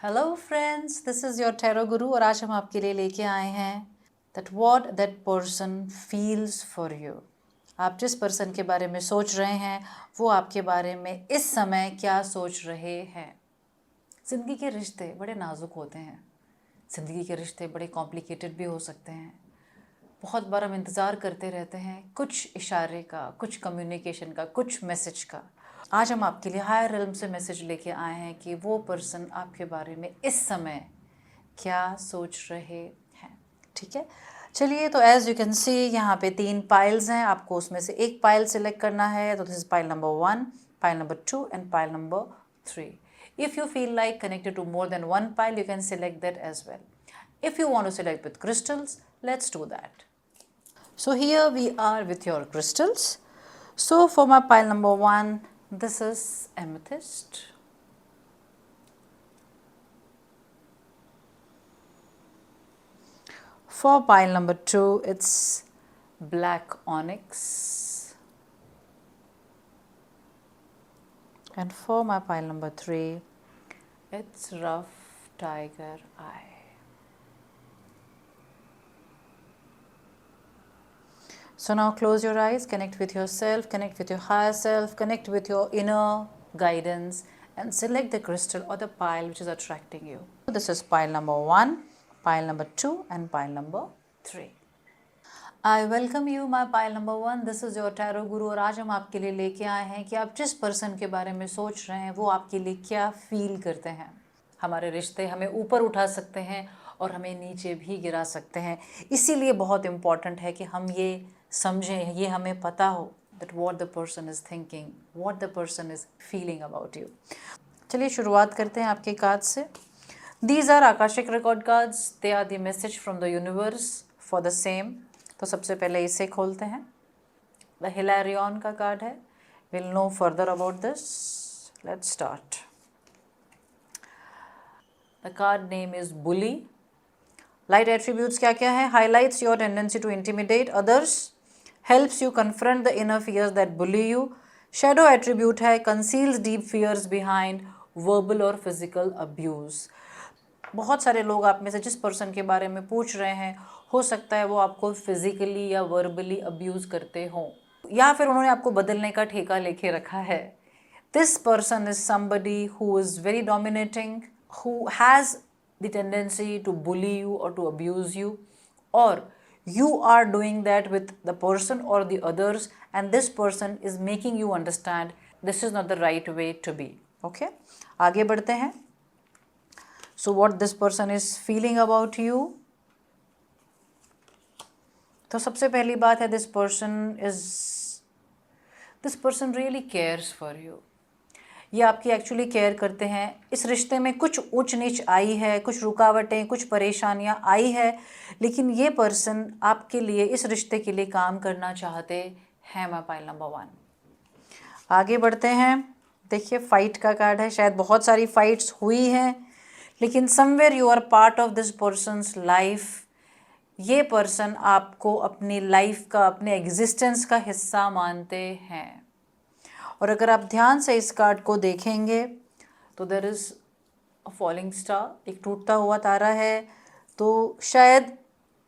Hello friends, this is your tarot गुरु और आज हम आपके लिए लेके आए हैं that what that person feels for you. आप जिस पर्सन के बारे में सोच रहे हैं वो आपके बारे में इस समय क्या सोच रहे हैं। ज़िंदगी के रिश्ते बड़े नाजुक होते हैं, ज़िंदगी के रिश्ते बड़े कॉम्प्लिकेटेड भी हो सकते हैं। बहुत बार हम इंतज़ार करते रहते हैं कुछ इशारे का, कुछ कम्युनिकेशन का, कुछ मैसेज का। आज हम आपके लिए हायर रिल्म से मैसेज लेके आए हैं कि वो पर्सन आपके बारे में इस समय क्या सोच रहे हैं। ठीक है, चलिए। तो एज यू कैन सी यहाँ पे 3 पाइल्स हैं, आपको उसमें से एक पाइल सिलेक्ट करना है। तो this is pile number 1, pile number 2 and pile number 3। If you feel like connected to more than one pile, you can select that as well. If you want to select with crystals, let's do that. So here we are with your crystals. So for my pile number 1, this is amethyst. For pile number 2, it's black onyx. And for my pile number 3, it's rough tiger eye. So now close your eyes, connect with yourself, connect with your higher self, connect with your inner guidance and select the crystal or the pile which is attracting you. This is pile number 1, pile number 2 and pile number 3. I welcome you my pile number 1. This is your tarot guru और आज हम आपके लिए लेके आए हैं कि आप जिस पर्सन के बारे में सोच रहे हैं वो आपके लिए क्या फील करते हैं। हमारे रिश्ते हमें ऊपर उठा सकते हैं और हमें नीचे भी गिरा सकते हैं, इसीलिए बहुत इम्पॉर्टेंट है कि हम ये समझें, ये हमें पता हो that what the person is thinking, what the person is feeling about you. चलिए शुरुआत करते हैं आपके कार्ड से। These are Akashic record cards. They are the message from the universe for the same. तो सबसे पहले इसे खोलते हैं। The Hilarion का कार्ड है। We'll know further about this. Let's start. The card name is Bully. Light attributes क्या क्या है? Highlights your tendency to intimidate others. Helps you confront the inner fears that bully you. Shadow attribute है conceals deep fears behind verbal और physical abuse. बहुत सारे लोग आप में से जिस पर्सन के बारे में पूछ रहे हैं, हो सकता है वो आपको फिजिकली या वर्बली अब्यूज़ करते हों या फिर उन्होंने आपको बदलने का ठेका लेके रखा है। This person is somebody who is very dominating, who has the tendency to bully you or to abuse you, or you are doing that with the person or the others and this person is making you understand this is not the right way to be. Okay, आगे बढ़ते हैं। So what this person is feeling about you? तो सबसे पहली बात है this person really cares for you. ये आपकी एक्चुअली केयर करते हैं। इस रिश्ते में कुछ ऊंच नीच आई है, कुछ रुकावटें, कुछ परेशानियां आई है, लेकिन ये पर्सन आपके लिए, इस रिश्ते के लिए काम करना चाहते हैं। My pile number 1। आगे बढ़ते हैं। देखिए फाइट का कार्ड है। शायद बहुत सारी फाइट्स हुई हैं, लेकिन somewhere you are part of this person's life. ये पर्सन आपको अपनी लाइफ का, अपने एग्जिस्टेंस का हिस्सा मानते हैं। और अगर आप ध्यान से इस कार्ड को देखेंगे तो there is a falling star, एक टूटता हुआ तारा है। तो शायद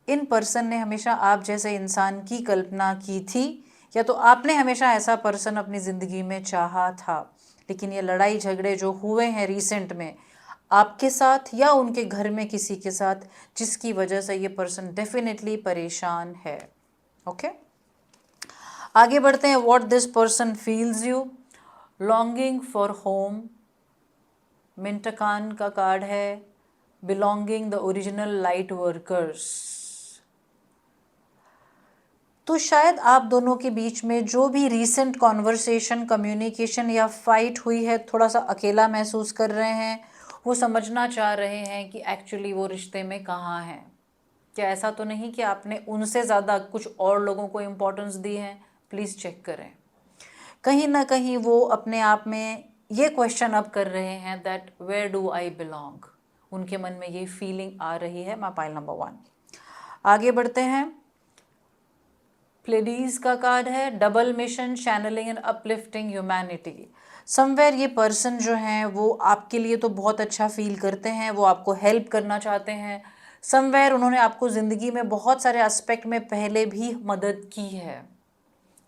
इन पर्सन ने हमेशा आप जैसे इंसान की कल्पना की थी, या तो आपने हमेशा ऐसा पर्सन अपनी ज़िंदगी में चाहा था। लेकिन ये लड़ाई झगड़े जो हुए हैं रिसेंट में आपके साथ या उनके घर में किसी के साथ, जिसकी वजह से ये पर्सन डेफिनेटली परेशान है। ओके, आगे बढ़ते हैं। What this person feels you, longing for home. मिंटकान का कार्ड है। Belonging the original light workers. तो शायद आप दोनों के बीच में जो भी रीसेंट कॉन्वर्सेशन, कम्युनिकेशन या फाइट हुई है, थोड़ा सा अकेला महसूस कर रहे हैं। वो समझना चाह रहे हैं कि एक्चुअली वो रिश्ते में कहाँ हैं। क्या ऐसा तो नहीं कि आपने उनसे ज़्यादा कुछ और लोगों को इम्पोर्टेंस दी है? प्लीज़ चेक करें। कहीं ना कहीं वो अपने आप में ये क्वेश्चन अब कर रहे हैं that where do I belong. उनके मन में ये फीलिंग आ रही है। My pile number 1। आगे बढ़ते हैं। प्लेडीज का कार्ड है। Double mission, channelling and uplifting humanity. Somewhere ये पर्सन जो हैं वो आपके लिए तो बहुत अच्छा फील करते हैं, वो आपको हेल्प करना चाहते हैं। समवेयर उन्होंने आपको ज़िंदगी में बहुत सारे एस्पेक्ट में पहले भी मदद की है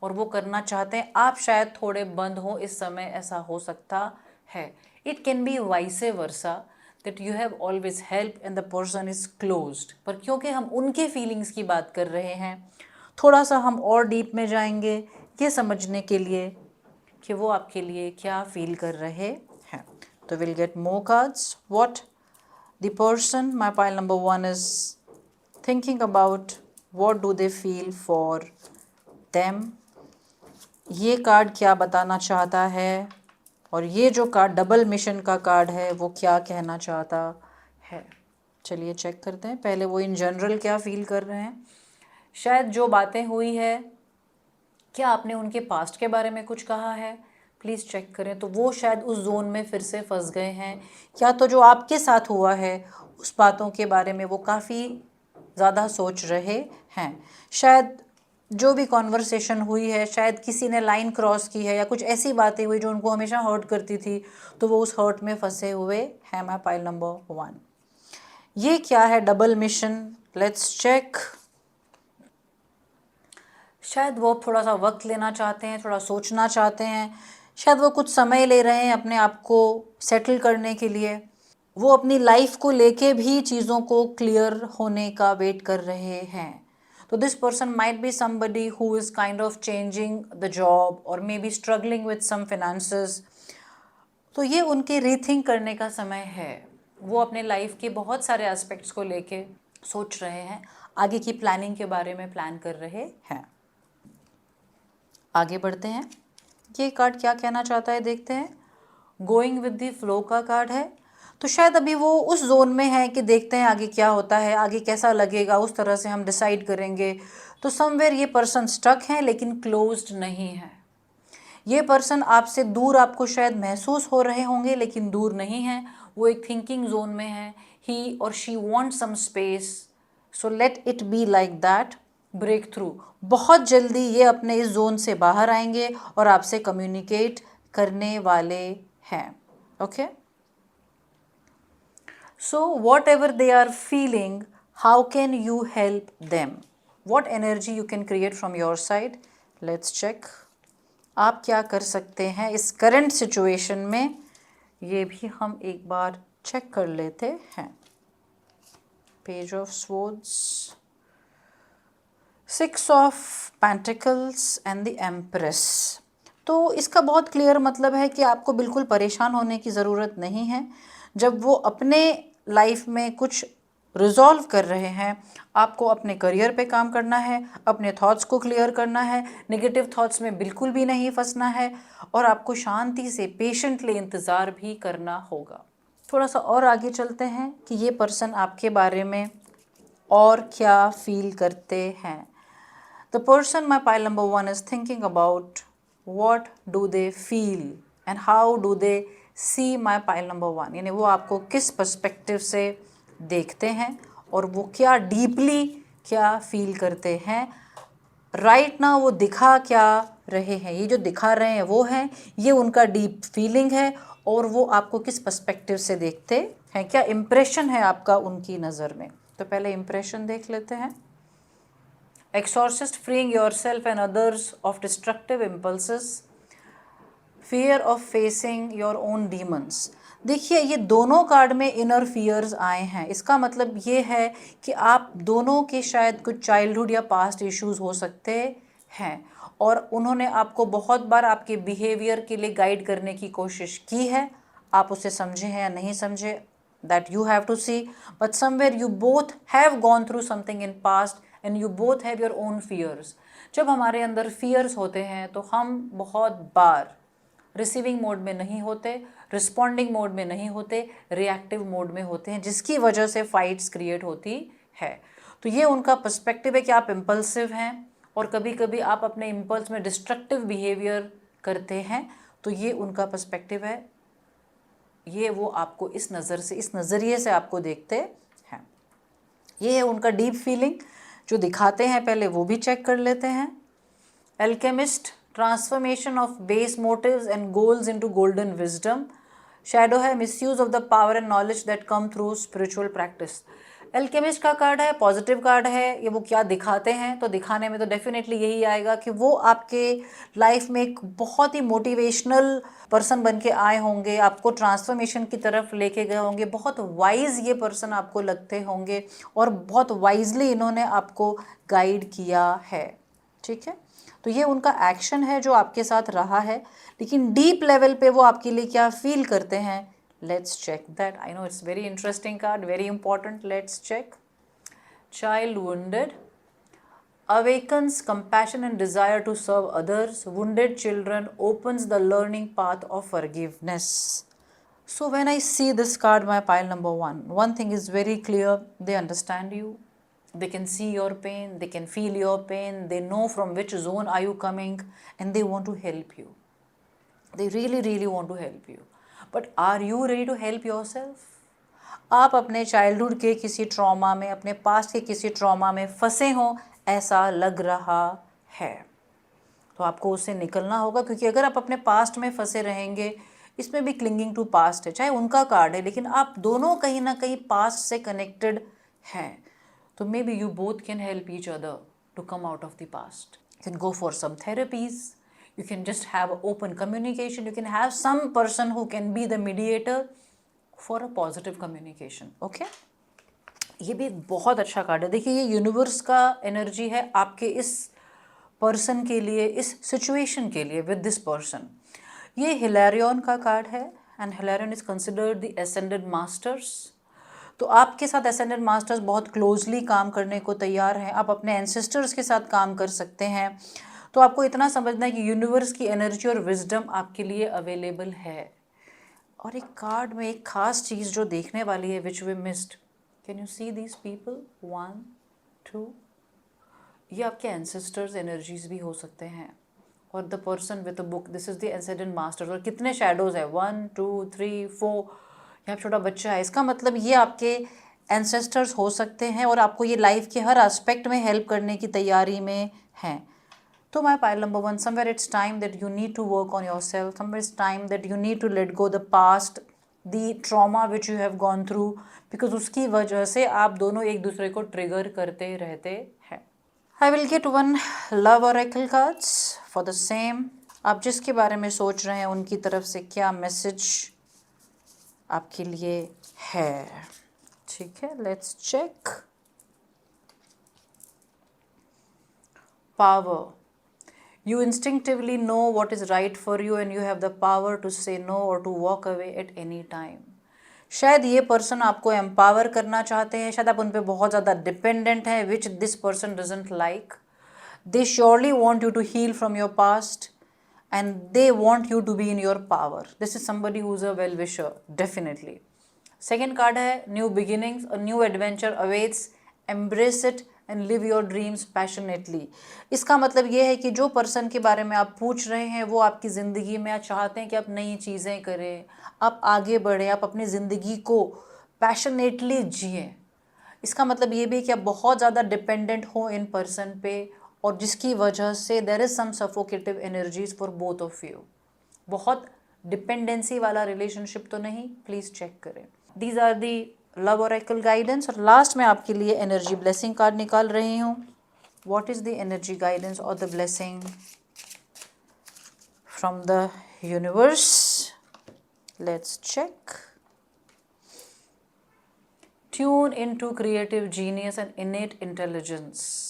और वो करना चाहते हैं। आप शायद थोड़े बंद हो इस समय, ऐसा हो सकता है। It can be vice versa that you have always help and the person is closed. पर क्योंकि हम उनके फीलिंग्स की बात कर रहे हैं, थोड़ा सा हम और डीप में जाएंगे ये समझने के लिए कि वो आपके लिए क्या फील कर रहे हैं। तो will get more cards. What the person, my pile number 1 is thinking about, what do they feel for them. ये कार्ड क्या बताना चाहता है, और ये जो कार्ड डबल मिशन का कार्ड है वो क्या कहना चाहता है। चलिए चेक करते हैं। पहले वो इन जनरल क्या फील कर रहे हैं। शायद जो बातें हुई है, क्या आपने उनके पास्ट के बारे में कुछ कहा है, प्लीज़ चेक करें। तो वो शायद उस जोन में फिर से फंस गए हैं, या तो जो आपके साथ हुआ है उस बातों के बारे में वो काफ़ी ज़्यादा सोच रहे हैं। शायद जो भी कॉन्वर्सेशन हुई है, शायद किसी ने लाइन क्रॉस की है, या कुछ ऐसी बातें हुई जो उनको हमेशा हर्ट करती थी, तो वो उस हर्ट में फंसे हुए हैं। My pile number 1। ये क्या है डबल मिशन, लेट्स चेक। शायद वो थोड़ा सा वक्त लेना चाहते हैं, थोड़ा सोचना चाहते हैं, शायद वो कुछ समय ले रहे हैं अपने आप को सेटल करने के लिए। वो अपनी लाइफ को लेके भी चीज़ों को क्लियर होने का वेट कर रहे हैं। तो this person might be somebody who is kind of changing the job और maybe struggling with some finances. तो ये उनके रीथिंक करने का समय है। वो अपने लाइफ के बहुत सारे एस्पेक्ट्स को लेके सोच रहे हैं, आगे की प्लानिंग के बारे में प्लान कर रहे हैं। आगे बढ़ते हैं। ये कार्ड क्या कहना चाहता है देखते हैं। गोइंग विद द फ्लो का कार्ड है। तो शायद अभी वो उस जोन में है कि देखते हैं आगे क्या होता है, आगे कैसा लगेगा, उस तरह से हम डिसाइड करेंगे। तो समवेयर ये पर्सन स्टक है लेकिन क्लोज्ड नहीं है। ये पर्सन आपसे दूर आपको शायद महसूस हो रहे होंगे लेकिन दूर नहीं है, वो एक थिंकिंग जोन में है। ही और she want some space, so let it be like that. Breakthrough, बहुत जल्दी ये अपने इस जोन से बाहर आएंगे और आपसे कम्युनिकेट करने वाले हैं। Okay, so whatever they are feeling, how can you help them, what energy you can create from your side. Let's check, आप क्या कर सकते हैं इस करंट सिचुएशन में, ये भी हम एक बार चेक कर लेते हैं। Page of swords, 6 of pentacles and the empress. तो इसका बहुत क्लियर मतलब है कि आपको बिल्कुल परेशान होने की ज़रूरत नहीं है। जब वो अपने लाइफ में कुछ रिजॉल्व कर रहे हैं, आपको अपने करियर पे काम करना है, अपने थॉट्स को क्लियर करना है, नेगेटिव थॉट्स में बिल्कुल भी नहीं फंसना है, और आपको शांति से पेशेंटली इंतज़ार भी करना होगा। थोड़ा सा और आगे चलते हैं कि ये पर्सन आपके बारे में और क्या फील करते हैं। The person, my pile number 1, is thinking about what do they feel and how do they see my pile number 1। यानी वो आपको किस पर्सपेक्टिव से देखते हैं और वो क्या डीपली क्या फील करते हैं। राइट ना वो दिखा क्या रहे हैं, ये जो दिखा रहे हैं वो हैं, ये उनका डीप फीलिंग है, और वो आपको किस पर्सपेक्टिव से देखते हैं, क्या इम्प्रेशन है आपका उनकी नज़र में। तो पहले इम्प्रेशन देख लेते हैं। Exorcist, freeing yourself and others of destructive impulses, fear of facing your own demons। देखिए ये दोनों कार्ड में इनर फियर्स आए हैं। इसका मतलब ये है कि आप दोनों के शायद कुछ चाइल्डहुड या पास्ट इश्यूज हो सकते हैं, और उन्होंने आपको बहुत बार आपके बिहेवियर के लिए गाइड करने की कोशिश की है। आप उसे समझे हैं या नहीं समझे, that you have to see, but somewhere you both have gone through something in past and you both have your own fears। जब हमारे अंदर fears होते हैं तो हम बहुत बार रिसीविंग मोड में नहीं होते, रिस्पॉन्डिंग मोड में नहीं होते, रिएक्टिव मोड में होते हैं, जिसकी वजह से फाइट्स क्रिएट होती है। तो ये उनका पर्सपेक्टिव है कि आप इम्पल्सिव हैं और कभी कभी आप अपने इम्पल्स में डिस्ट्रक्टिव बिहेवियर करते हैं। तो ये उनका पर्सपेक्टिव है, ये वो आपको इस नज़र से, इस नज़रिए से आपको देखते हैं। ये है उनका डीप फीलिंग जो दिखाते हैं। पहले वो भी चेक कर लेते हैं। Alchemist, transformation of base motives and goals into golden wisdom. Shadow है misuse of the power and knowledge that come through spiritual practice. Alchemist का कार्ड है, पॉजिटिव कार्ड है। ये वो क्या दिखाते हैं, तो दिखाने में तो डेफिनेटली यही आएगा कि वो आपके लाइफ में एक बहुत ही मोटिवेशनल पर्सन बन के आए होंगे, आपको ट्रांसफॉर्मेशन की तरफ लेके गए होंगे। बहुत वाइज ये पर्सन आपको लगते होंगे और बहुत वाइजली इन्होंने आपको गाइड किया है। ठीक है, तो ये उनका एक्शन है जो आपके साथ रहा है, लेकिन डीप लेवल पे वो आपके लिए क्या फील करते हैं, let's check that. I know it's very interesting card, very important. Let's check. Child wounded awakens compassion and desire to serve others. Wounded children opens the learning path of forgiveness. So when I see this card, my pile number one thing is very clear. They understand you. They can see your pain. They can feel your pain. They know from which zone are you coming, and they want to help you. They really, really want to help you. But are you ready to help yourself? आप अपने childhood के किसी trauma में, अपने past के किसी trauma में फंसे हों, ऐसा लग रहा है, तो आपको उससे निकलना होगा। क्योंकि अगर आप अपने पास्ट में फंसे रहेंगे, इसमें भी क्लिंगिंग टू पास्ट है, चाहे उनका कार्ड है, लेकिन आप दोनों कहीं ना कहीं पास्ट से कनेक्टेड हैं, तो may be you both can help each other to come out of the past. You can go for some therapies, you can just have open communication, you can have some person who can be the mediator for a positive communication. Okay, ये भी एक बहुत अच्छा card है। देखिए, ये universe का energy है आपके इस पर्सन के लिए, इस सिचुएशन के लिए विद दिस पर्सन। ये हिलेरियन का कार्ड है and हिलेरियन is considered the ascended masters. तो आपके साथ एसेंडेड मास्टर्स बहुत क्लोजली काम करने को तैयार हैं। आप अपने एंसेस्टर्स के साथ काम कर सकते हैं। तो आपको इतना समझना है कि यूनिवर्स की एनर्जी और विजडम आपके लिए अवेलेबल है। और एक कार्ड में एक खास चीज़ जो देखने वाली है, which we missed, can you see these people, 1 2, ये आपके एंसेस्टर्स एनर्जीज भी हो सकते हैं। और the person with a book, this is the ascended masters. और कितने शेडोज है, 1 2 3 4, यहाँ छोटा बच्चा है। इसका मतलब ये आपके एंसेस्टर्स हो सकते हैं और आपको ये लाइफ के हर एस्पेक्ट में हेल्प करने की तैयारी में हैं। So my pile number 1, somewhere it's time that you need to work on yourself. Somewhere it's time that you need to let go the past, the trauma which you have gone through, because उसकी वजह से आप दोनों एक दूसरे को trigger करते रहते हैं। I will get one love oracle cards for the same. आप जिसके बारे में सोच रहे हैं उनकी तरफ से क्या मैसेज आपके लिए है। ठीक है, let's check. Power. You instinctively know what is right for you and you have the power to say no or to walk away at any time. शायद ये पर्सन आपको एम्पावर करना चाहते हैं, शायद आप उन पर बहुत ज़्यादा डिपेंडेंट हैं, which this person doesn't like. They surely want you to heal from your past and they want you to be in your power. This is somebody who is a well wisher, definitely. Second card है new beginnings, a new adventure awaits, embrace it and live your dreams passionately. इसका मतलब ये है कि जो person के बारे में आप पूछ रहे हैं वो आपकी ज़िंदगी में आप चाहते हैं कि आप नई चीज़ें करें, आप आगे बढ़ें, आप अपनी ज़िंदगी को पैशनेटली जिएं। इसका मतलब ये भी कि आप बहुत ज़्यादा डिपेंडेंट हो इन पर्सन पे, और जिसकी वजह से there is some suffocative energies for both of you. बहुत डिपेंडेंसी वाला रिलेशनशिप तो नहीं, प्लीज़ चेक करें। These are the love oracle guidance. और लास्ट में आपके लिए एनर्जी ब्लेसिंग कार्ड निकाल रही हूँ। What is the energy guidance और the blessing from the universe? Let's check. Tune into creative genius and innate intelligence.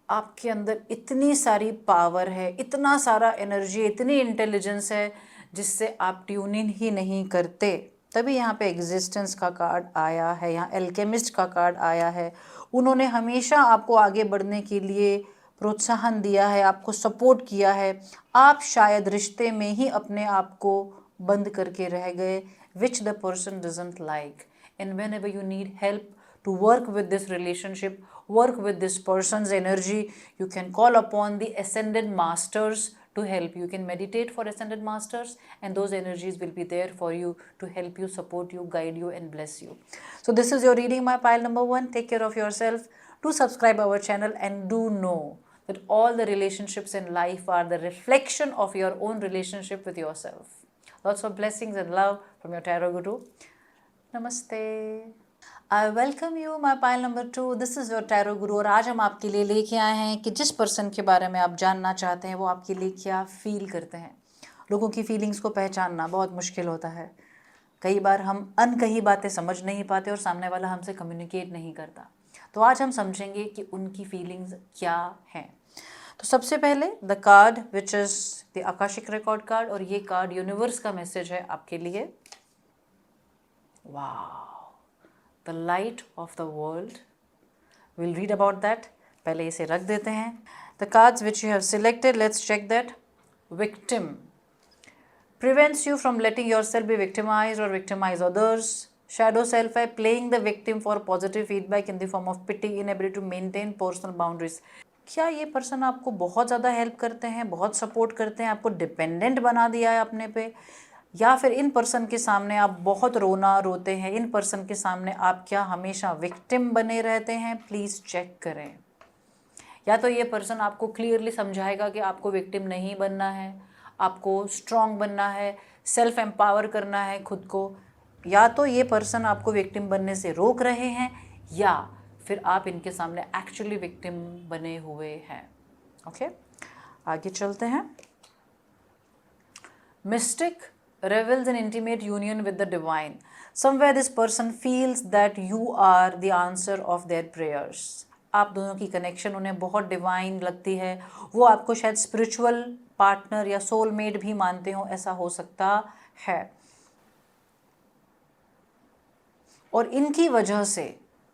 आपके अंदर इतनी सारी पावर है, इतना सारा एनर्जी, इतनी इंटेलिजेंस है जिससे आप ट्यून इन ही नहीं करते। तभी यहाँ पे एग्जिस्टेंस का कार्ड आया है, यहाँ एल्केमिस्ट का कार्ड आया है। उन्होंने हमेशा आपको आगे बढ़ने के लिए प्रोत्साहन दिया है, आपको सपोर्ट किया है। आप शायद रिश्ते में ही अपने आप को बंद करके रह गए, which the person doesn't like. And when ever you need help to work with this relationship, work with this person's energy, you can call upon the ascended masters to help you. You can meditate for ascended masters and those energies will be there for you to help you, support you, guide you and bless you. So this is your reading, my pile number 1. Take care of yourself. Do subscribe our channel and do know that all the relationships in life are the reflection of your own relationship with yourself. Lots of blessings and love from your Tarot Guru. Namaste. I welcome you my pile number 2. This is your Tarot Guru और आज हम आपके लिए लेके आए हैं कि जिस पर्सन के बारे में आप जानना चाहते हैं वो आपके लिए क्या फील करते हैं. लोगों की फीलिंग्स को पहचानना बहुत मुश्किल होता है. कई बार हम अनकही बातें समझ नहीं पाते और सामने वाला हमसे कम्युनिकेट नहीं करता. तो आज हम समझेंगे कि उनकी फीलिंग्स क्या हैं. तो सबसे पहले the card which is the akashic record card, और ये कार्ड यूनिवर्स का मैसेज है आपके लिए. वाह, the light of the world. Will read about that. पहले इसे रख देते हैं. The cards which you have selected, let's check that. Victim prevents you from letting yourself be victimized or victimize others. Shadow self है playing the victim for positive feedback in the form of pity, inability to maintain personal boundaries. क्या ये person आपको बहुत ज़्यादा help करते हैं, बहुत support करते हैं, आपको डिपेंडेंट बना दिया है अपने पे, या फिर इन पर्सन के सामने आप बहुत रोना रोते हैं, इन पर्सन के सामने आप क्या हमेशा विक्टिम बने रहते हैं? प्लीज़ चेक करें. या तो ये पर्सन आपको क्लियरली समझाएगा कि आपको विक्टिम नहीं बनना है, आपको स्ट्रॉन्ग बनना है, सेल्फ एम्पावर करना है खुद को, या तो ये पर्सन आपको विक्टिम बनने से रोक रहे हैं, या फिर आप इनके सामने एक्चुअली विक्टिम बने हुए हैं. ओके, आगे चलते हैं. Mistake reveals an intimate union with the divine. Somewhere this person feels that you are the answer of their prayers. आप दोनों की कनेक्शन उन्हें बहुत डिवाइन लगती है. वो आपको शायद स्पिरिचुअल पार्टनर या सोलमेट भी मानते हो, ऐसा हो सकता है. और इनकी वजह से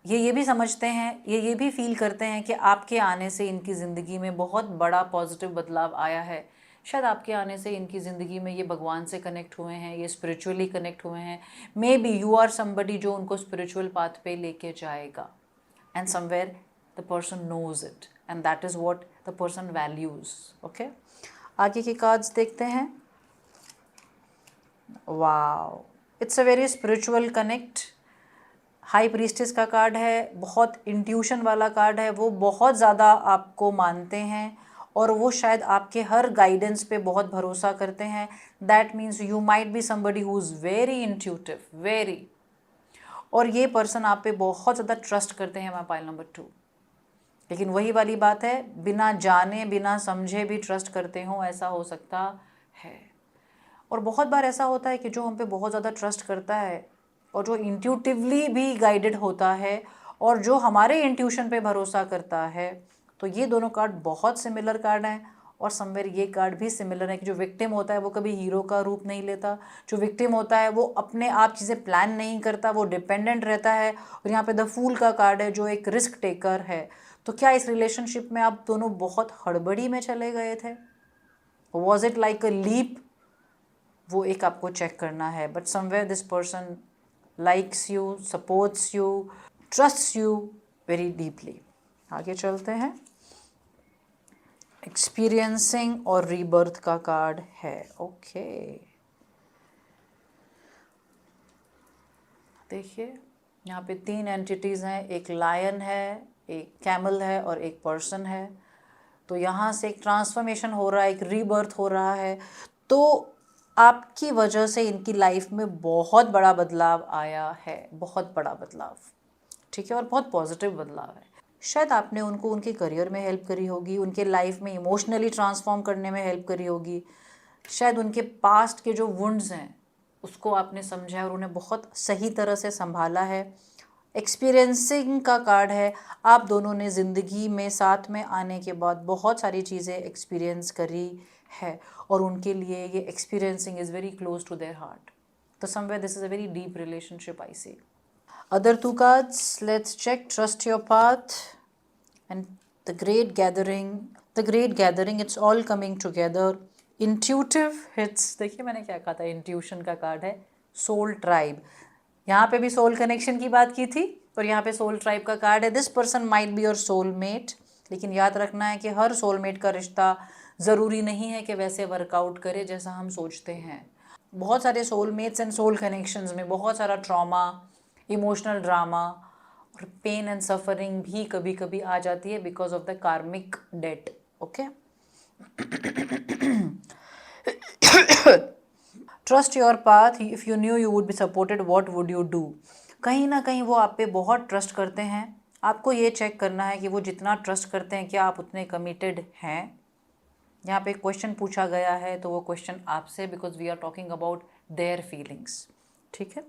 ये भी समझते हैं, ये भी फील करते हैं कि आपके आने से इनकी ज़िंदगी में बहुत बड़ा पॉजिटिव बदलाव आया है. शायद आपके आने से इनकी ज़िंदगी में ये भगवान से कनेक्ट हुए हैं, ये स्पिरिचुअली कनेक्ट हुए हैं. May be you are somebody जो उनको स्पिरिचुअल पाथ पे लेके जाएगा. And somewhere the person knows it and that is what the person values. Okay, आगे के कार्ड्स देखते हैं. Wow, it's a very spiritual connect. High priestess का कार्ड है, बहुत इंट्यूशन वाला कार्ड है. वो बहुत ज़्यादा आपको मानते हैं और वो शायद आपके हर गाइडेंस पे बहुत भरोसा करते हैं. That means you might be somebody who is very intuitive, very. और ये पर्सन आप पे बहुत ज़्यादा ट्रस्ट करते हैं, माय पाइल नंबर 2. लेकिन वही वाली बात है, बिना जाने बिना समझे भी ट्रस्ट करते हो, ऐसा हो सकता है. और बहुत बार ऐसा होता है कि जो हम पे बहुत ज़्यादा ट्रस्ट करता है और जो इंट्यूटिवली भी गाइडेड होता है और जो हमारे इंट्यूशन पे भरोसा करता है, तो ये दोनों कार्ड बहुत सिमिलर कार्ड हैं. और समवेयर ये कार्ड भी सिमिलर है कि जो विक्टिम होता है वो कभी हीरो का रूप नहीं लेता. जो विक्टिम होता है वो अपने आप चीज़ें प्लान नहीं करता, वो डिपेंडेंट रहता है. और यहाँ पे द फूल का कार्ड है जो एक रिस्क टेकर है. तो क्या इस रिलेशनशिप में आप दोनों बहुत हड़बड़ी में चले गए थे? Was it like a leap? वो एक आपको चेक करना है. But somewhere this person likes you, supports you, trusts you very deeply. आगे चलते हैं. एक्सपीरियंसिंग और रीबर्थ का कार्ड है. ओके, देखिए यहाँ पे 3 एंटिटीज़ हैं. एक लायन है, एक कैमल है और एक पर्सन है. तो यहाँ से एक ट्रांसफॉर्मेशन हो रहा है, एक रीबर्थ हो रहा है. तो आपकी वजह से इनकी लाइफ में बहुत बड़ा बदलाव आया है, बहुत बड़ा बदलाव. ठीक है, और बहुत पॉजिटिव बदलाव है. शायद आपने उनको उनके करियर में हेल्प करी होगी, उनके लाइफ में इमोशनली ट्रांसफॉर्म करने में हेल्प करी होगी. शायद उनके पास्ट के जो वुंड्स हैं उसको आपने समझा और उन्हें बहुत सही तरह से संभाला है. एक्सपीरियंसिंग का कार्ड है. आप दोनों ने ज़िंदगी में साथ में आने के बाद बहुत सारी चीज़ें एक्सपीरियंस करी है और उनके लिए ये experiencing is very close to their heart. तो somewhere this is a very deep relationship I see. Other 2 cards, let's check. Trust your path and the great gathering. The great gathering, it's all coming together. Intuitive hits. देखिए मैंने क्या कहा था, intuition का card है. Soul tribe, यहाँ पे भी सोल कनेक्शन की बात की थी और यहाँ पे सोल ट्राइब का कार्ड है. This person might be your soulmate. लेकिन याद रखना है कि हर सोलमेट का रिश्ता ज़रूरी नहीं है कि वैसे वर्कआउट करे जैसा हम सोचते हैं. बहुत सारे सोलमेट्स एंड सोल कनेक्शंस में बहुत सारा ट्रॉमा, इमोशनल ड्रामा और पेन एंड सफरिंग भी कभी कभी आ जाती है because of the karmic debt. Okay. Trust your path, if you knew you would be supported what would you do. कहीं ना कहीं वो आप पे बहुत ट्रस्ट करते हैं, आपको ये चेक करना है कि वो जितना ट्रस्ट करते हैं क्या आप उतने कमिटेड हैं। यहाँ पे क्वेश्चन पूछा गया है तो वो क्वेश्चन आपसे, because we are talking about their feelings. ठीक है,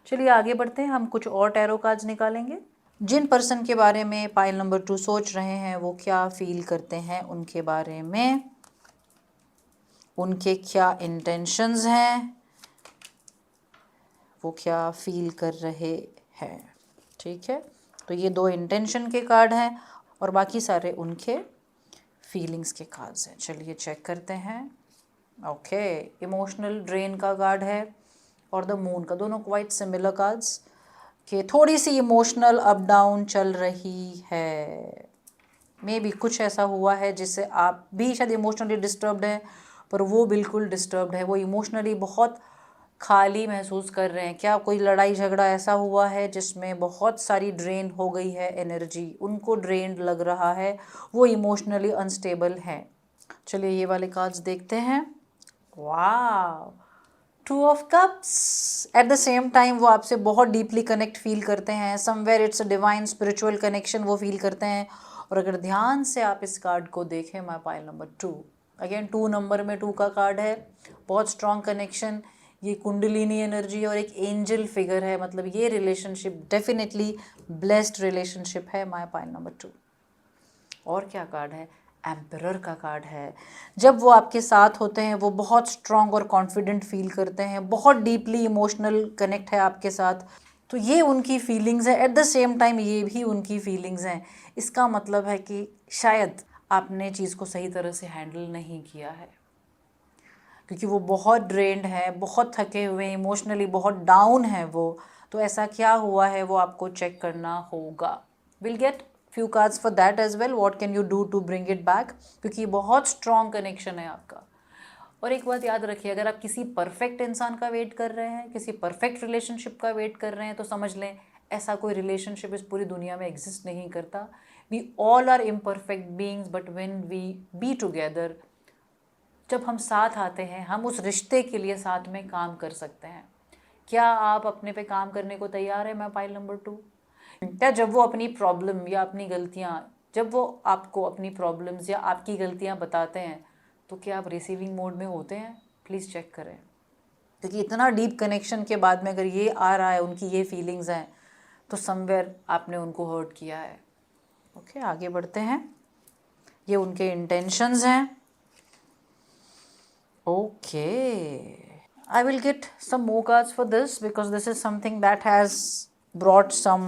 चलिए आगे बढ़ते हैं, हम कुछ और टैरो कार्ड्स निकालेंगे। जिन पर्सन के बारे में पाइल नंबर 2 सोच रहे हैं वो क्या फील करते हैं उनके बारे में, उनके क्या इंटेंशंस हैं, वो क्या फील कर रहे हैं। ठीक है, तो ये 2 इंटेंशन के कार्ड हैं और बाकी सारे उनके फीलिंग्स के कार्ड्स हैं। चलिए चेक करते हैं। ओके, इमोशनल ड्रेन का कार्ड है और द मून का, दोनों क्वाइट सिमिलर कार्ड्स कि थोड़ी सी इमोशनल अप डाउन चल रही है। मे बी कुछ ऐसा हुआ है जिससे आप भी शायद इमोशनली डिस्टर्ब्ड हैं, पर वो बिल्कुल डिस्टर्ब्ड है, वो इमोशनली बहुत खाली महसूस कर रहे हैं। क्या कोई लड़ाई झगड़ा ऐसा हुआ है जिसमें बहुत सारी ड्रेन हो गई है एनर्जी, उनको ड्रेन लग रहा है, वो इमोशनली अनस्टेबल हैं। चलिए ये वाले कार्ड्स देखते हैं। वाह, 2 of cups. At the same time वो आपसे बहुत डीपली कनेक्ट फील करते हैं, somewhere it's a divine spiritual connection वो फील करते हैं। और अगर ध्यान से आप इस कार्ड को देखें, my pile number 2, again 2 number में 2 का कार्ड है, बहुत स्ट्रॉन्ग कनेक्शन, ये कुंडलिनी एनर्जी और एक एंजल फिगर है, मतलब ये रिलेशनशिप डेफिनेटली ब्लेस्ड रिलेशनशिप है, माय पाइल नंबर 2। और क्या कार्ड है, एम्परर का कार्ड है। जब वो आपके साथ होते हैं वो बहुत स्ट्रॉन्ग और कॉन्फिडेंट फील करते हैं, बहुत डीपली इमोशनल कनेक्ट है आपके साथ, तो ये उनकी फीलिंग्स है। एट द सेम टाइम ये भी उनकी फीलिंग्स हैं। इसका मतलब है कि शायद आपने चीज़ को सही तरह से हैंडल नहीं किया है, क्योंकि वो बहुत ड्रेन्ड है, बहुत थके हुए हैं, इमोशनली बहुत डाउन है वो। तो ऐसा क्या हुआ है वो आपको चेक करना होगा। Will get few cards for that as well, what can you do to bring it back, क्योंकि बहुत स्ट्रॉन्ग कनेक्शन है आपका। और एक बात याद रखिए, अगर आप किसी परफेक्ट इंसान का वेट कर रहे हैं, किसी परफेक्ट रिलेशनशिप का वेट कर रहे हैं, तो समझ लें ऐसा कोई रिलेशनशिप इस पूरी दुनिया में एग्जिस्ट नहीं करता। We all are imperfect beings, but when we be together, जब हम साथ आते हैं, हम उस रिश्ते के लिए साथ में काम कर सकते हैं। क्या आप अपने पे काम करने को तैयार है, मैं पाइल नंबर 2? क्या जब वो अपनी प्रॉब्लम या अपनी गलतियाँ, जब वो आपको अपनी प्रॉब्लम्स या आपकी गलतियाँ बताते हैं, तो क्या आप रिसीविंग मोड में होते हैं? प्लीज़ चेक करें, क्योंकि इतना डीप कनेक्शन के बाद में अगर ये आ रहा है, उनकी ये फीलिंग्स हैं, तो समवेयर आपने उनको हर्ट किया है। ओके, आगे बढ़ते हैं। ये उनके इंटेंशंस हैं। Okay, I will get some more cards for this because this is something that has brought some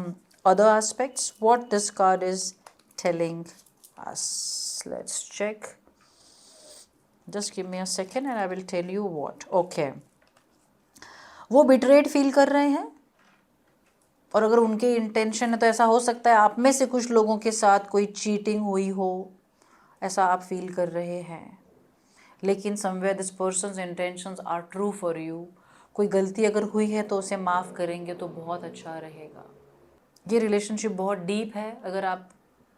other aspects. What this card is telling us. Let's check. Just give me a second and I will tell you what. Okay. वो betrayed feel कर रहे हैं, और अगर उनके intention है तो ऐसा हो सकता है आप में से कुछ लोगों के साथ कोई चीटिंग हुई हो, ऐसा आप फील कर रहे हैं। लेकिन somewhere this person's intentions are true for you. कोई गलती अगर हुई है तो उसे माफ़ करेंगे तो बहुत अच्छा रहेगा। ये रिलेशनशिप बहुत डीप है। अगर आप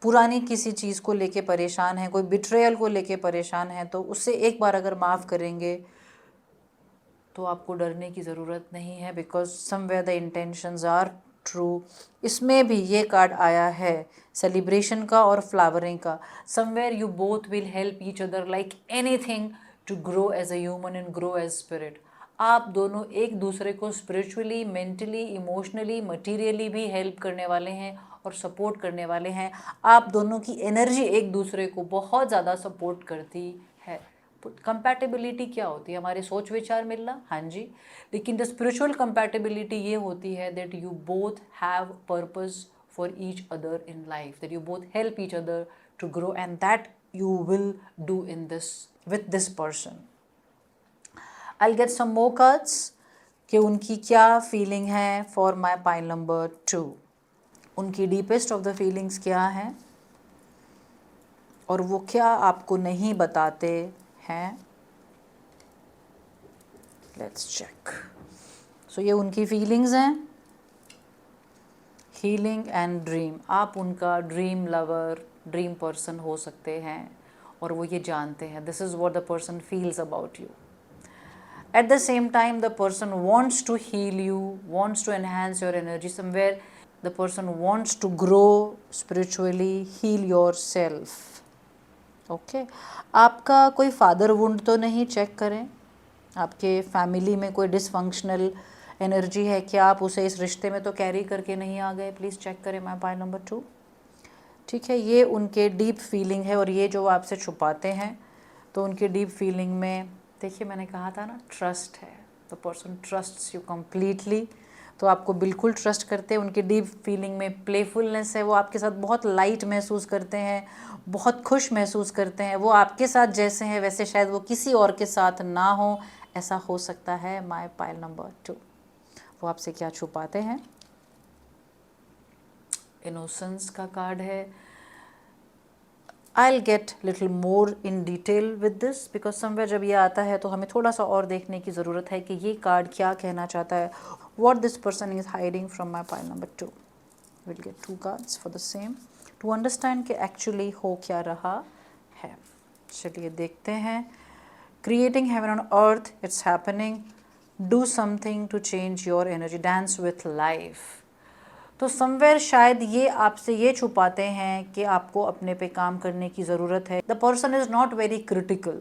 पुरानी किसी चीज़ को लेके परेशान हैं, कोई बिट्रेयल को लेके परेशान हैं, तो उससे एक बार अगर माफ़ करेंगे तो आपको डरने की ज़रूरत नहीं है, because somewhere the intentions are true. इसमें भी ये कार्ड आया है सेलिब्रेशन का और फ्लावरिंग का। Somewhere you both will help each other like anything to grow as a human and grow as spirit. आप दोनों एक दूसरे को स्पिरिचुअली, मेंटली, इमोशनली, मटीरियली भी हेल्प करने वाले हैं और सपोर्ट करने वाले हैं। आप दोनों की एनर्जी एक दूसरे को बहुत ज़्यादा सपोर्ट करती है। कंपैटिबिलिटी क्या होती है? हमारे सोच विचार मिलना, हाँ जी। लेकिन द स्पिरिचुअल कंपैटिबिलिटी ये होती है that you both have purpose for each other in life, that you both help each other to grow, and that you will do in this with this person. I will get some more cards कि उनकी क्या feeling है for my pile number 2। उनकी deepest of the feelings क्या हैं और वो क्या आपको नहीं बताते हैं। Let's check. सो ये उनकी फीलिंग्स हैं। हीलिंग एंड ड्रीम, आप उनका ड्रीम लवर, ड्रीम पर्सन हो सकते हैं, और वो ये जानते हैं, this is what the person feels about you. At the same time, the person wants to heal you, wants to enhance your energy. Somewhere the person wants to grow spiritually, heal yourself. Okay आपका कोई father wound तो नहीं check करें, आपके family में कोई dysfunctional energy है क्या, आप उसे इस रिश्ते में तो कैरी करके नहीं आ गए, प्लीज़ चेक करें माय पाइल नंबर 2. ठीक है, ये उनके डीप फीलिंग है और ये जो आपसे छुपाते हैं तो उनके डीप फीलिंग में देखिए मैंने कहा था ना ट्रस्ट है, the person trusts you completely, तो आपको बिल्कुल ट्रस्ट करते हैं. उनकी डीप फीलिंग में प्लेफुलनेस है, वो आपके साथ बहुत लाइट महसूस करते हैं, बहुत खुश महसूस करते हैं. वो आपके साथ जैसे हैं वैसे शायद वो किसी और के साथ ना हो, ऐसा हो सकता है माय पाइल नंबर 2. वो आपसे क्या छुपाते हैं? इनोसेंस का कार्ड है. I'll get little more in detail with this because somewhere जब ये आता है तो हमें थोड़ा सा और देखने की ज़रूरत है कि ये कार्ड क्या कहना चाहता है. What this person is hiding from my pile number 2. We'll get 2 cards for the same to understand कि actually हो क्या रहा है. चलिए देखते हैं. Creating heaven on earth, it's happening. Do something to change your energy. Dance with life. तो somewhere शायद ये आपसे ये छुपाते हैं कि आपको अपने पे काम करने की ज़रूरत है. The person is not very critical,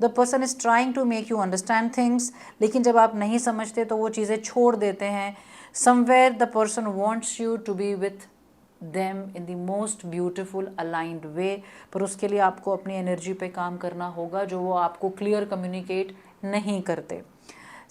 the person is trying to make you understand things, लेकिन जब आप नहीं समझते तो वो चीज़ें छोड़ देते हैं. Somewhere the person wants you to be with them in the most beautiful aligned way, पर उसके लिए आपको अपनी एनर्जी पे काम करना होगा जो वो आपको क्लियर कम्युनिकेट नहीं करते.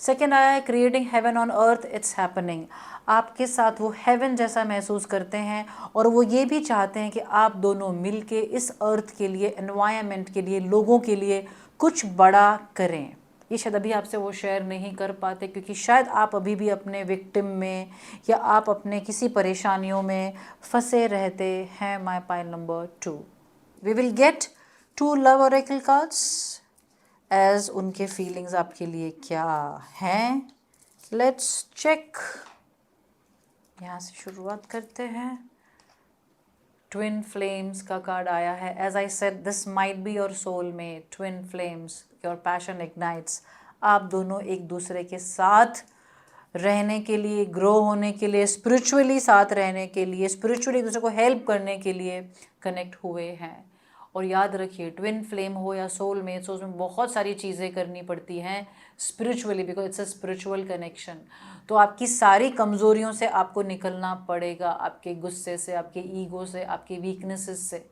सेकेंड आया है creating heaven on earth, it's happening. आपके साथ वो हेवन जैसा महसूस करते हैं और वो ये भी चाहते हैं कि आप दोनों मिलके इस अर्थ के लिए, एनवायरनमेंट के लिए, लोगों के लिए कुछ बड़ा करें. ये शायद अभी आपसे वो शेयर नहीं कर पाते क्योंकि शायद आप अभी भी अपने विक्टिम में या आप अपने किसी परेशानियों में फंसे रहते हैं. My pile number 2. We will get 2 love oracle cards as उनके फीलिंग्स आपके लिए क्या हैं. Let's check. यहाँ से शुरुआत करते हैं. ट्विन फ्लेम्स का कार्ड आया है. As I said this might be your soulmate. Twin flames, your passion ignites. आप दोनों एक दूसरे के साथ रहने के लिए, ग्रो होने के लिए, स्पिरिचुअली साथ रहने के लिए, स्पिरिचुअली एक दूसरे को हेल्प करने के लिए कनेक्ट हुए हैं. और याद रखिए ट्विन फ्लेम हो या सोलमेट्स हो, उसमें बहुत सारी चीज़ें करनी पड़ती हैं spiritually because it's a spiritual connection. तो आपकी सारी कमज़ोरियों से आपको निकलना पड़ेगा, आपके गुस्से से, आपके ईगो से, आपकी वीकनेसेस से,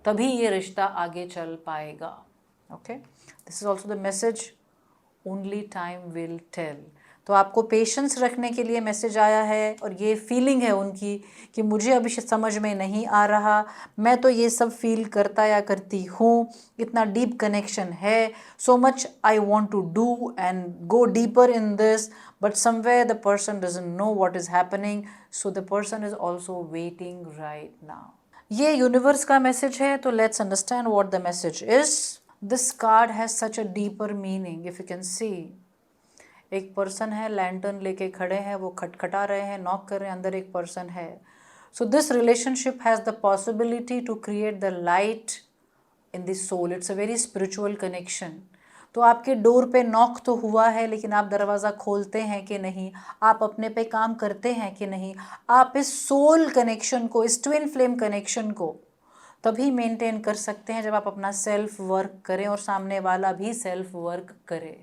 तभी ये रिश्ता आगे चल पाएगा. Okay, this is also the message only time will tell. तो आपको पेशेंस रखने के लिए मैसेज आया है और ये फीलिंग है उनकी कि मुझे अभी समझ में नहीं आ रहा, मैं तो ये सब फील करता या करती हूँ, इतना डीप कनेक्शन है, so much I want to do and go deeper in this, but somewhere the person doesn't know what is happening, so the person is also waiting right now. ये universe का message है, तो let's understand what the message is. This card has such a deeper meaning. If you can see, एक person है, lantern लेके खड़े हैं, वो खटखटा रहे हैं, नॉक कर रहे हैं, अंदर एक पर्सन है. So this relationship has the possibility to create the light in this soul. It's a very spiritual connection. तो आपके डोर पे नॉक तो हुआ है, लेकिन आप दरवाज़ा खोलते हैं कि नहीं, आप अपने पे काम करते हैं कि नहीं, आप इस सोल कनेक्शन को, इस ट्विन फ्लेम कनेक्शन को तभी मेंटेन कर सकते हैं जब आप अपना सेल्फ वर्क करें और सामने वाला भी सेल्फ वर्क करे.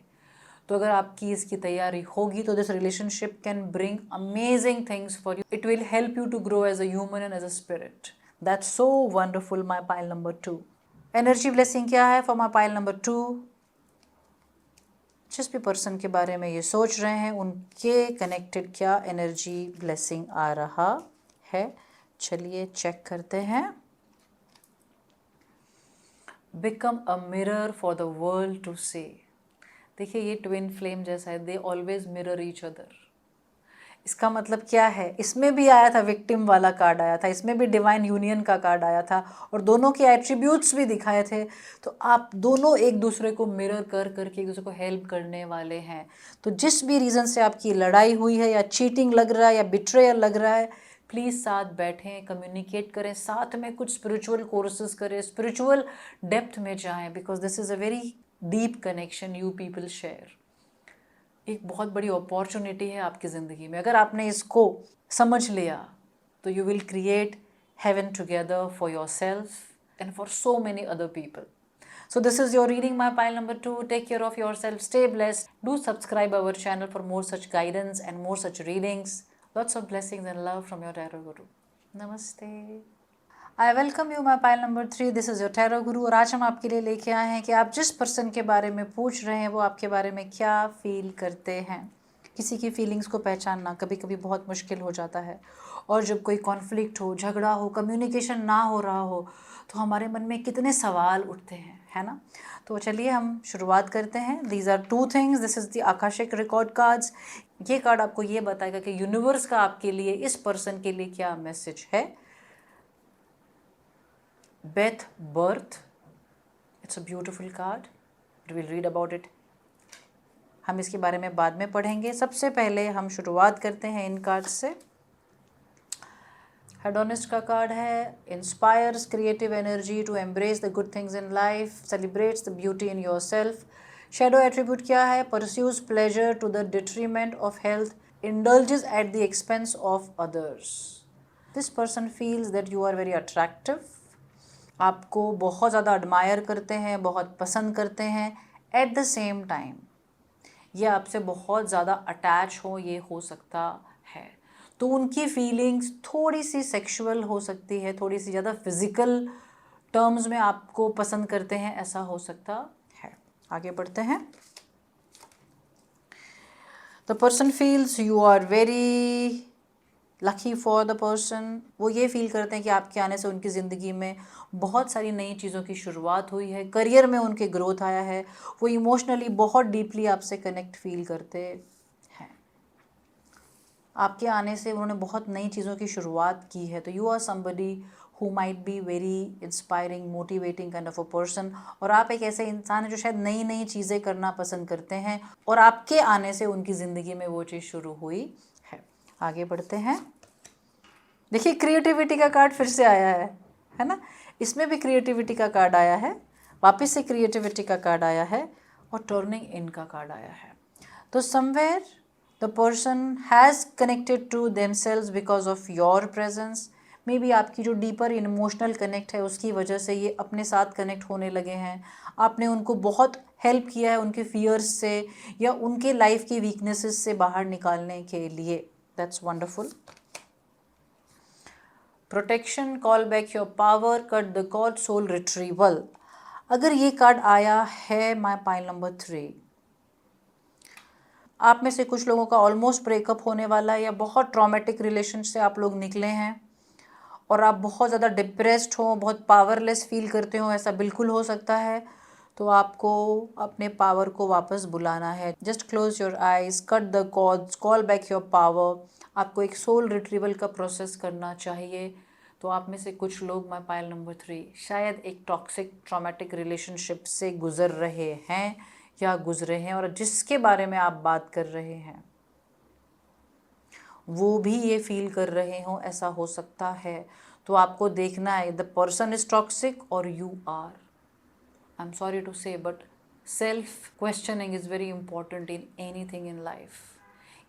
तो अगर आपकी इसकी तैयारी होगी तो this relationship can bring amazing things for you. It will help you to grow as a human and as a spirit. That's so wonderful. My pile number 2. Energy blessing क्या है फॉर माय पाइल नंबर 2? जिस भी person के बारे में ये सोच रहे हैं उनके कनेक्टेड क्या एनर्जी ब्लेसिंग आ रहा है. चलिए चेक करते हैं. Become a mirror for the world to see. देखिए ये ट्विन फ्लेम जैसा है, they always mirror each other. इसका मतलब क्या है? इसमें भी आया था विक्टिम वाला कार्ड आया था, इसमें भी डिवाइन यूनियन का कार्ड आया था और दोनों के एट्रीब्यूट्स भी दिखाए थे. तो आप दोनों एक दूसरे को मिरर कर करके एक दूसरे को हेल्प करने वाले हैं. तो जिस भी रीज़न से आपकी लड़ाई हुई है या चीटिंग लग रहा है या बिट्रेयल लग रहा है, प्लीज़ साथ बैठें, कम्युनिकेट करें, साथ में कुछ स्पिरिचुअल कोर्सेज करें, स्पिरिचुअल डेप्थ में जाएं, because this is a very deep connection you people share. एक बहुत बड़ी अपॉर्चुनिटी है आपकी ज़िंदगी में, अगर आपने इसको समझ लिया तो you will create heaven together for your self and for so many other people. So this is your reading, my pile number 2. Take care of yourself. Stay blessed. Do subscribe our channel for more such guidance and more such readings. Lots of blessings and love from your Tarot Guru. Namaste. I welcome you, my pile number 3. This is your Tarot Guru. और आज हम आपके लिए लेके आए हैं कि आप जिस पर्सन के बारे में पूछ रहे हैं वो आपके बारे में क्या फील करते हैं. किसी की फीलिंग्स को पहचानना कभी कभी बहुत मुश्किल हो जाता है, और जब कोई कॉन्फ्लिक्ट हो, झगड़ा हो, कम्युनिकेशन ना हो रहा हो, तो हमारे मन में कितने सवाल उठते हैं, है ना. तो चलिए हम शुरुआत करते हैं. These are 2 things. This is the akashic record cards. ये कार्ड आपको ये बताएगा कि यूनिवर्स का आपके लिए, इस पर्सन के लिए क्या मैसेज है. Beth Birth. It's a beautiful card. We'll read about it. हम इसके बारे में बाद में पढ़ेंगे. सबसे पहले हम शुरुआत करते हैं इन कार्ड से. हेडोनिस्ट का कार्ड है. Inspires creative energy to embrace the good things in life, celebrates the beauty in yourself. Shadow attribute क्या है? Pursues pleasure to the detriment of health, indulges at the expense of others. This person feels that you are very attractive. आपको बहुत ज़्यादा admire करते हैं, बहुत पसंद करते हैं. एट द सेम टाइम ये आपसे बहुत ज़्यादा अटैच हो, ये हो सकता है. तो उनकी फीलिंग्स थोड़ी सी सेक्सुअल हो सकती है, थोड़ी सी ज़्यादा फिजिकल टर्म्स में आपको पसंद करते हैं, ऐसा हो सकता है. आगे बढ़ते हैं. The person feels you are very lucky for the person. वो ये फील करते हैं कि आपके आने से उनकी ज़िंदगी में बहुत सारी नई चीज़ों की शुरुआत हुई है, करियर में उनके ग्रोथ आया है. वो इमोशनली बहुत डीपली आपसे कनेक्ट फील करते हैं. आपके आने से उन्होंने बहुत नई चीज़ों की शुरुआत की है. तो you are somebody who might be very inspiring, motivating kind of a person. और आप एक ऐसे इंसान हैं जो शायद नई नई चीज़ें करना पसंद करते हैं, और आपके आने से उनकी ज़िंदगी में वो चीज़ शुरू हुई है. आगे बढ़ते हैं. देखिए क्रिएटिविटी का कार्ड फिर से आया है ना. इसमें भी क्रिएटिविटी का कार्ड आया है, वापस से क्रिएटिविटी का कार्ड आया है, और टर्निंग इन का कार्ड आया है. तो somewhere the person has connected to themselves because of your presence. May be आपकी जो डीपर इमोशनल कनेक्ट है उसकी वजह से ये अपने साथ कनेक्ट होने लगे हैं. आपने उनको बहुत हेल्प किया है उनके फियर्स से या उनके लाइफ की वीकनेसेस से बाहर निकालने के लिए. That's wonderful. Protection, call back your power, cut the cord, soul retrieval. अगर ये कार्ड आया है माय पाइल नंबर 3, आप में से कुछ लोगों का ऑलमोस्ट ब्रेकअप होने वाला है, या बहुत ट्रॉमेटिक रिलेशन से आप लोग निकले हैं और आप बहुत ज़्यादा डिप्रेस्ड हो, बहुत पावरलेस फील करते हो, ऐसा बिल्कुल हो सकता है. तो आपको अपने पावर को वापस बुलाना है. Just close your eyes, cut the cords, call back your power. आपको एक सोल रिट्रीवल का प्रोसेस करना चाहिए. तो आप में से कुछ लोग, माय पाइल नंबर 3, शायद एक टॉक्सिक ट्रॉमेटिक रिलेशनशिप से गुजर रहे हैं या गुजरे हैं, और जिसके बारे में आप बात कर रहे हैं वो भी ये फील कर रहे हो, ऐसा हो सकता है. तो आपको देखना है द पर्सन इज टॉक्सिक और you are. I am sorry to say, but self questioning is very important in anything in life.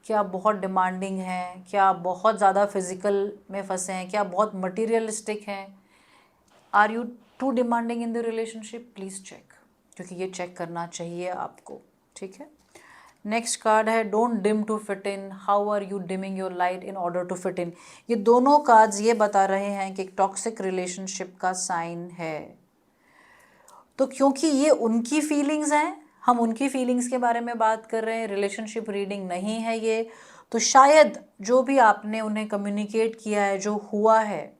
क्या आप बहुत डिमांडिंग हैं? क्या आप बहुत ज़्यादा फिजिकल में फंसे हैं? क्या आप बहुत मटीरियलिस्टिक हैं? Are you too demanding in the relationship? Please check, क्योंकि ये चेक करना चाहिए आपको. ठीक है. नेक्स्ट कार्ड है don't dim to fit in. How are you dimming your light in order to fit in. ये दोनों कार्ड्स ये बता रहे हैं कि एक टॉक्सिक रिलेशनशिप का साइन है. तो क्योंकि ये उनकी फीलिंग्स हैं, हम उनकी फीलिंग्स के बारे में बात कर रहे हैं, रिलेशनशिप रीडिंग नहीं है ये. तो शायद जो भी आपने उन्हें कम्युनिकेट किया है, जो हुआ है,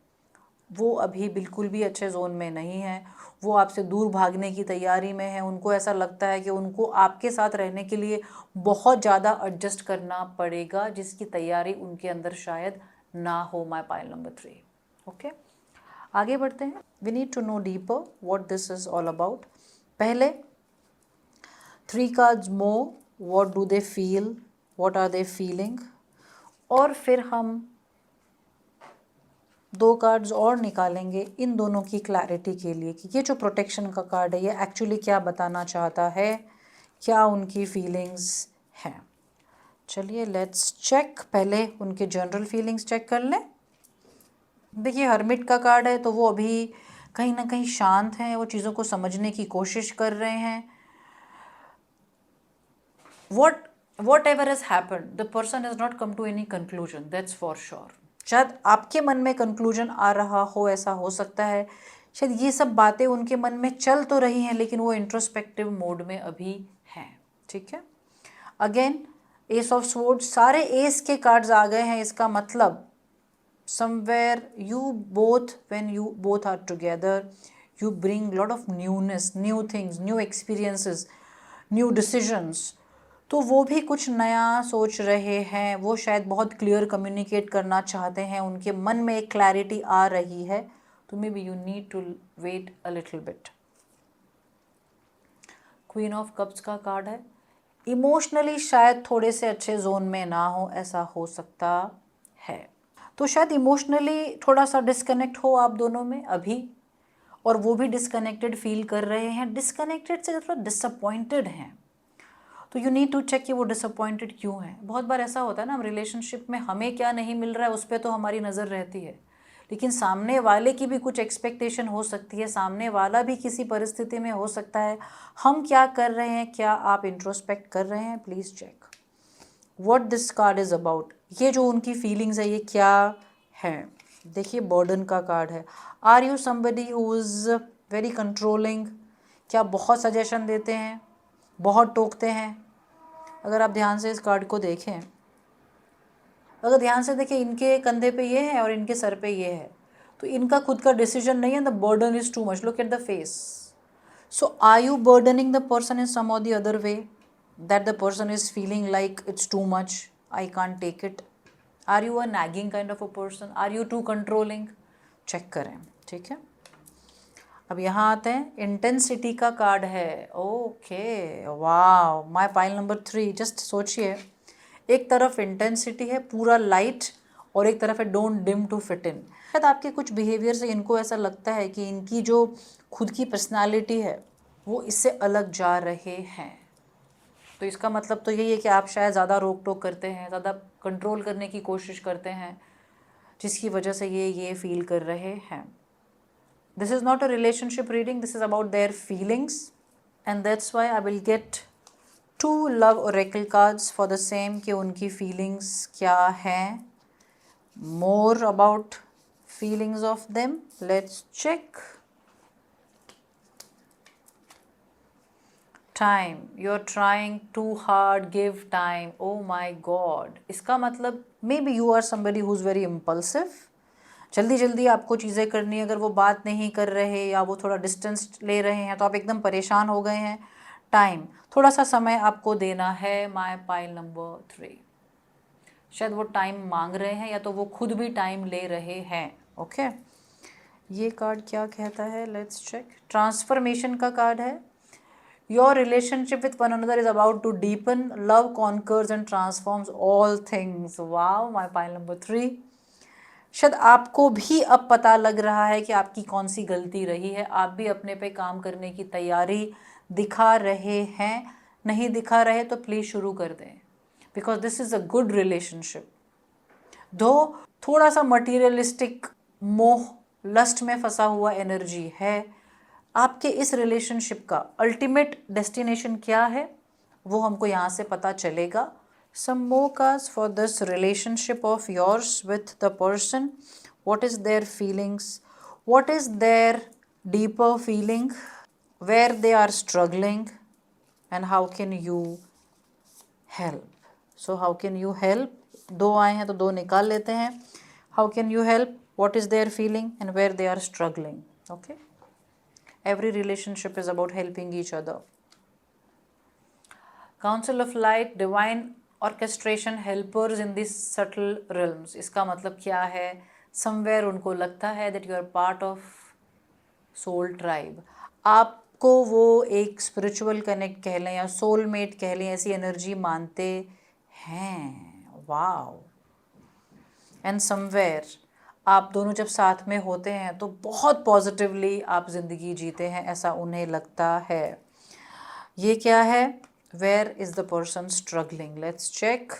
वो अभी बिल्कुल भी अच्छे जोन में नहीं है. वो आपसे दूर भागने की तैयारी में है. उनको ऐसा लगता है कि उनको आपके साथ रहने के लिए बहुत ज़्यादा एडजस्ट करना पड़ेगा, जिसकी तैयारी उनके अंदर शायद ना हो. My pile number 3. ओके, आगे बढ़ते हैं. We need to know deeper what this is all about. पहले 3 cards more, what do they feel, what are they feeling, और फिर हम 2 कार्ड्स और निकालेंगे इन दोनों की क्लैरिटी के लिए कि ये जो प्रोटेक्शन का कार्ड है ये एक्चुअली क्या बताना चाहता है, क्या उनकी फीलिंग्स हैं। चलिए लेट्स चेक, पहले उनके जनरल फीलिंग्स चेक कर लें। देखिए हर्मिट का कार्ड है तो वो अभी कहीं ना कहीं शांत हैं, वो चीज़ों को समझने की कोशिश कर रहे हैं। Whatever has happened, the person has not come to any conclusion, that's for sure. शायद आपके मन में कंक्लूजन आ रहा हो, ऐसा हो सकता है। शायद ये सब बातें उनके मन में चल तो रही हैं लेकिन वो इंट्रोस्पेक्टिव मोड में अभी हैं। ठीक है, अगेन एस ऑफ स्वॉर्ड्स, सारे एस के कार्ड्स आ गए हैं। इसका मतलब somewhere you both, when you both are together, you bring lot of newness, new things, new experiences, new decisions। तो वो भी कुछ नया सोच रहे हैं, वो शायद बहुत क्लियर कम्युनिकेट करना चाहते हैं, उनके मन में एक क्लैरिटी आ रही है। तो may be you need to wait a little bit. Queen of cups का कार्ड है, इमोशनली शायद थोड़े से अच्छे जोन में ना हो, ऐसा हो सकता है। तो शायद इमोशनली थोड़ा सा डिस्कनेक्ट हो आप दोनों में अभी, और वो भी डिस्कनेक्टेड फील कर रहे हैं। डिस्कनेक्टेड से थोड़ा डिसअपॉइंटेड हैं, तो यू नीड टू चेक कि वो डिसअपॉइंटेड क्यों है। बहुत बार ऐसा होता है ना, हम रिलेशनशिप में हमें क्या नहीं मिल रहा है उस पर तो हमारी नज़र रहती है, लेकिन सामने वाले की भी कुछ एक्सपेक्टेशन हो सकती है, सामने वाला भी किसी परिस्थिति में हो सकता है। हम क्या कर रहे हैं, क्या आप इंट्रोस्पेक्ट कर रहे हैं? Please check what this card is about. ये जो उनकी फीलिंग्स है ये क्या है। देखिए बर्डन का कार्ड है। Are you somebody who is very controlling? क्या बहुत सजेशन देते हैं, बहुत टोकते हैं? अगर आप ध्यान से इस कार्ड को देखें, अगर ध्यान से देखें, इनके कंधे पे ये है और इनके सर पे ये है, तो इनका खुद का डिसीजन नहीं है। The burden is too much, look at the face. So are you burdening the person in some और the other way, that the person is feeling like it's too much, I can't take it? Are you a nagging kind of a person? Are you too controlling? Check करें। ठीक है, अब यहाँ आते हैं, intensity का card है। Okay, वाह, माय पाइल नंबर 3। जस्ट सोचिए, एक तरफ इंटेंसिटी है पूरा लाइट, और एक तरफ है don't dim to fit in. शायद आपके कुछ बिहेवियर से इनको ऐसा लगता है कि इनकी जो खुद की पर्सनालिटी है वो इससे अलग जा रहे हैं। तो इसका मतलब तो यही है कि आप शायद ज़्यादा रोक टोक करते हैं, ज़्यादा कंट्रोल करने की कोशिश करते हैं, जिसकी वजह से ये फील कर रहे हैं। This is not a relationship reading, this is about their feelings, and that's why I will get 2 love oracle cards for the same कि उनकी feelings क्या हैं, more about feelings of them. Let's check. Time, you're trying too hard, give time. Oh my God, इसका मतलब maybe you are somebody who's very impulsive, जल्दी जल्दी आपको चीज़ें करनी है। अगर वो बात नहीं कर रहे या वो थोड़ा डिस्टेंस ले रहे हैं तो आप एकदम परेशान हो गए हैं। टाइम, थोड़ा सा समय आपको देना है। माय पाइल नंबर 3, शायद वो टाइम मांग रहे हैं या तो वो खुद भी टाइम ले रहे हैं। ओके, ये कार्ड क्या कहता है, लेट्स चेक। ट्रांसफॉर्मेशन का कार्ड है। Your relationship with one another is about to deepen, love conquers and transforms all things. Wow, my pile number 3। शायद आपको भी अब पता लग रहा है कि आपकी कौन सी गलती रही है, आप भी अपने पे काम करने की तैयारी दिखा रहे हैं। नहीं दिखा रहे तो प्लीज़ शुरू कर दें, because this is a good relationship. दो थोड़ा सा मटीरियलिस्टिक मोह लस्ट में फंसा हुआ एनर्जी है। आपके इस रिलेशनशिप का अल्टीमेट डेस्टिनेशन क्या है वो हमको यहाँ से पता चलेगा। Some more cards for this relationship of yours with the person. What is their feelings? What is their deeper feeling? Where they are struggling? And how can you help? So how can you help? 2 आए हैं तो 2 निकाल लेते हैं। How can you help? What is their feeling and where they are struggling? Okay. Every relationship is about helping each other. Council of Light, Divine Orchestration, Helpers in these subtle realms. इसका मतलब क्या है? Somewhere उनको लगता है that you are part of soul tribe. आपको वो एक स्पिरिचुअल कनेक्ट कह लें या सोलमेट कह लें, ऐसी एनर्जी मानते हैं। वाओ। एंड समवेयर आप दोनों जब साथ में होते हैं तो बहुत पॉजिटिवली आप ज़िंदगी जीते हैं, ऐसा उन्हें लगता है। ये क्या है? Where is the person struggling? Let's check.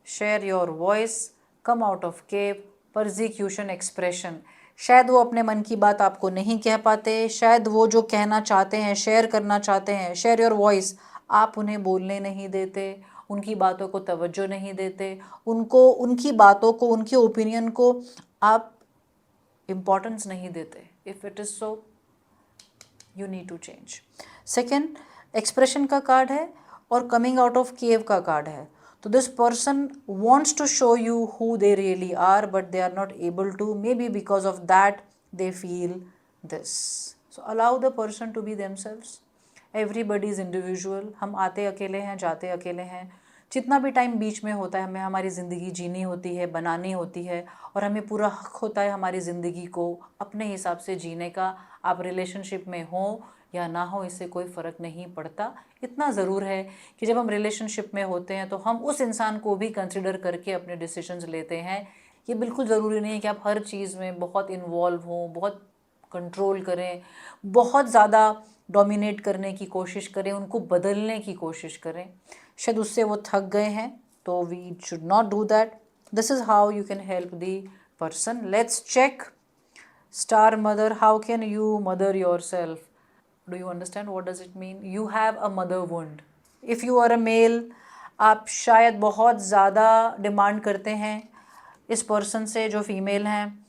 Share your voice, come out of cave, persecution expression. शायद वो अपने मन की बात आपको नहीं कह पाते, शायद वो जो कहना चाहते हैं, शेयर करना चाहते हैं, शेयर योर वॉइस, आप उन्हें बोलने नहीं देते, उनकी बातों को तवज्जो नहीं देते, उनको, उनकी बातों को, उनके ओपिनियन को आप इम्पोर्टेंस नहीं देते। If it is so, you need to change. Second, expression का कार्ड है और कमिंग आउट ऑफ केव का कार्ड है। तो this person wants to show you who they really are, but they are not able to, may be because of that they feel this. So allow the person to be themselves. Everybody is individual. हम आते अकेले हैं, जाते अकेले हैं। जितना भी time बीच में होता है, हमें हमारी ज़िंदगी जीनी होती है, बनानी होती है, और हमें पूरा हक होता है हमारी ज़िंदगी को अपने हिसाब से जीने का। आप रिलेशनशिप में हो या ना हो, इससे कोई फ़र्क नहीं पड़ता। इतना ज़रूर है कि जब हम रिलेशनशिप में होते हैं तो हम उस इंसान को भी कंसिडर करके अपने डिसीजंस लेते हैं। ये बिल्कुल ज़रूरी नहीं है कि आप हर चीज़ में बहुत इन्वॉल्व हों, बहुत कंट्रोल करें, बहुत ज़्यादा डोमिनेट करने की कोशिश करें, उनको बदलने की कोशिश करें। शायद उससे वो थक गए हैं, तो we should not do that. This is how you can help the person. Let's check. Star mother, how can you mother yourself? Do you understand what does it mean? You have a mother wound. If you are a male, आप शायद बहुत ज़्यादा demand करते हैं इस person से जो female हैं,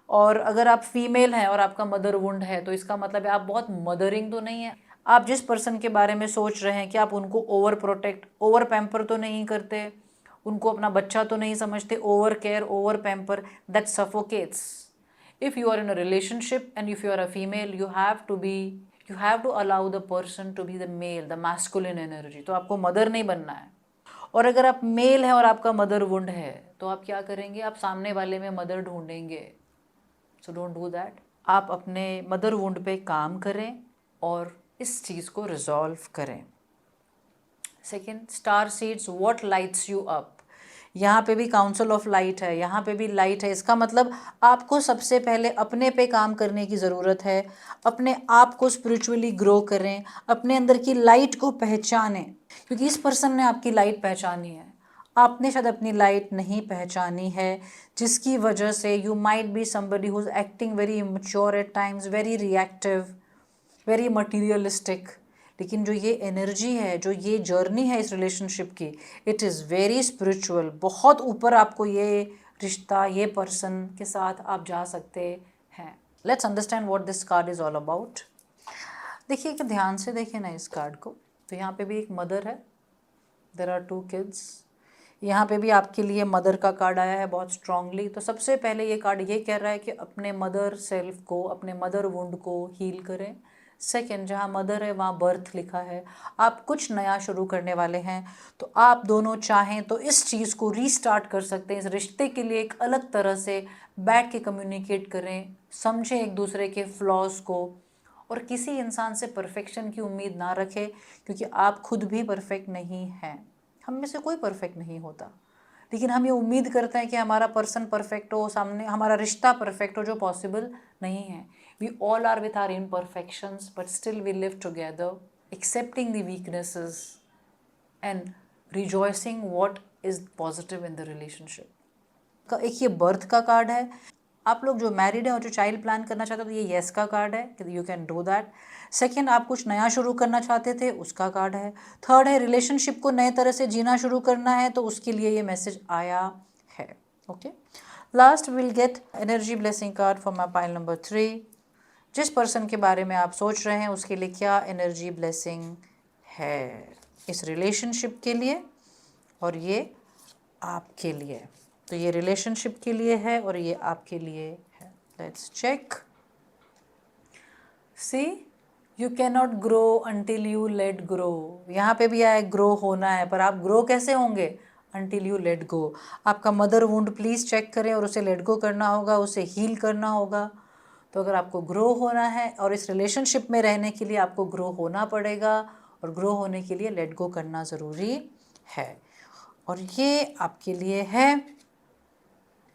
और अगर आप फीमेल हैं और आपका मदर वुंड है तो इसका मतलब है आप बहुत मदरिंग तो नहीं है। आप जिस पर्सन के बारे में सोच रहे हैं कि आप उनको ओवर प्रोटेक्ट, ओवर पैम्पर तो नहीं करते, उनको अपना बच्चा तो नहीं समझते, over care, over pamper, that suffocates. If you are in a relationship and if you are a female, you have to allow the person to be the male, the masculine energy. तो आपको mother नहीं बनना है। और अगर आप mail हैं और आपका मदर वुंड है तो आप क्या करेंगे? आप सामने वाले में मदर ढूंढेंगे। So don't do that. आप अपने मदर वुंड पे काम करें और इस चीज़ को रिजॉल्व करें। Second, star seeds, what lights you up. यहाँ पे भी काउंसिल ऑफ लाइट है, यहाँ पे भी लाइट है। इसका मतलब आपको सबसे पहले अपने पे काम करने की ज़रूरत है। अपने आप को स्पिरिचुअली ग्रो करें, अपने अंदर की लाइट को पहचानें, क्योंकि इस पर्सन ने आपकी लाइट पहचानी है, आपने शायद अपनी लाइट नहीं पहचानी है, जिसकी वजह से you might be somebody who is acting very immature at times, very reactive, very materialistic. लेकिन जो ये एनर्जी है, जो ये जर्नी है इस रिलेशनशिप की, इट इज़ वेरी स्पिरिचुअल। बहुत ऊपर आपको ये रिश्ता, ये पर्सन के साथ आप जा सकते हैं। Let's understand what this card is all about. देखिए कि ध्यान से देखिए ना इस कार्ड को। तो यहाँ पे भी एक मदर है, देयर आर 2 किड्स। यहाँ पे भी आपके लिए मदर का कार्ड आया है बहुत स्ट्रांगली। तो सबसे पहले ये कार्ड ये कह रहा है कि अपने मदर सेल्फ को, अपने मदर वुंड को हील करें। सेकेंड, जहाँ मदर है वहाँ बर्थ लिखा है। आप कुछ नया शुरू करने वाले हैं, तो आप दोनों चाहें तो इस चीज़ को रीस्टार्ट कर सकते हैं। इस रिश्ते के लिए एक अलग तरह से बैठ के कम्युनिकेट करें, समझें एक दूसरे के फ्लॉज को, और किसी इंसान से परफेक्शन की उम्मीद ना रखें, क्योंकि आप खुद भी परफेक्ट नहीं हैं। हम में से कोई परफेक्ट नहीं होता, लेकिन हम ये उम्मीद करते हैं कि हमारा पर्सन परफेक्ट हो, सामने हमारा रिश्ता परफेक्ट हो, जो पॉसिबल नहीं है। We all are with our imperfections, but still we live together, accepting the weaknesses and rejoicing what is positive in the relationship. एक ये बर्थ का कार्ड है। आप लोग जो मैरिड हैं और जो चाइल्ड प्लान करना चाहते हो तो ये येस का कार्ड है कि you can do that. Second, आप कुछ नया शुरू करना चाहते थे, उसका कार्ड है। थर्ड है रिलेशनशिप को नए तरह से जीना शुरू करना है, तो उसके लिए ये मैसेज आया है। Okay, last will get energy blessing card for my pile number 3। जिस पर्सन के बारे में आप सोच रहे हैं उसके लिए क्या एनर्जी ब्लेसिंग है इस रिलेशनशिप के लिए, और ये आपके लिए। तो ये रिलेशनशिप के लिए है और ये आपके लिए है। Let's check. See, you can not grow until you let grow. यहाँ पे भी आया ग्रो होना है, पर आप ग्रो कैसे होंगे? Until you let go. आपका मदर वुंड प्लीज़ चेक करें और उसे लेट गो करना होगा, उसे हील करना होगा। तो अगर आपको ग्रो होना है और इस रिलेशनशिप में रहने के लिए आपको ग्रो होना पड़ेगा, और ग्रो होने के लिए लेट गो करना ज़रूरी है। और ये आपके लिए है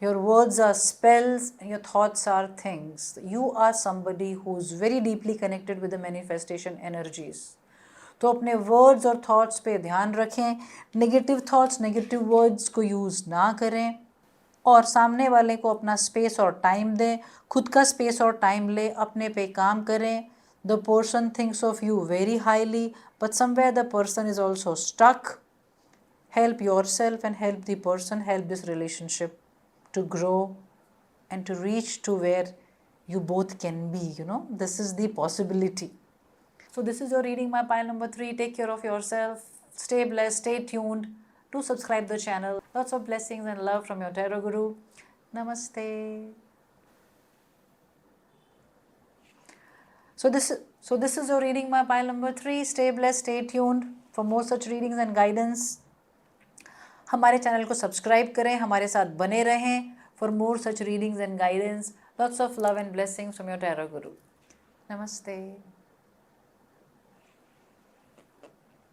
Your words are spells, your thoughts are things. You are somebody who's very deeply connected with the manifestation energies. तो अपने वर्ड्स और थॉट्स पे ध्यान रखें, नेगेटिव थॉट्स नेगेटिव वर्ड्स को यूज़ ना करें, और सामने वाले को अपना स्पेस और टाइम दें, खुद का स्पेस और टाइम ले, अपने पे काम करें. The person thinks of you very highly, but somewhere the person is also stuck. Help yourself and help the person, help this relationship to grow and to reach to where you both can be. This is the possibility. So this is your reading, my pile number 3. Take care of yourself, stay blessed, stay tuned. Do subscribe the channel. Lots of blessings and love from your Tarot Guru. Namaste. So this is your reading, my pile number 3. Stay blessed, stay tuned. For more such readings and guidance, हमारे channel को subscribe करें, हमारे साथ बने रहें. For more such readings and guidance, lots of love and blessings from your tarot गुरु. नमस्ते.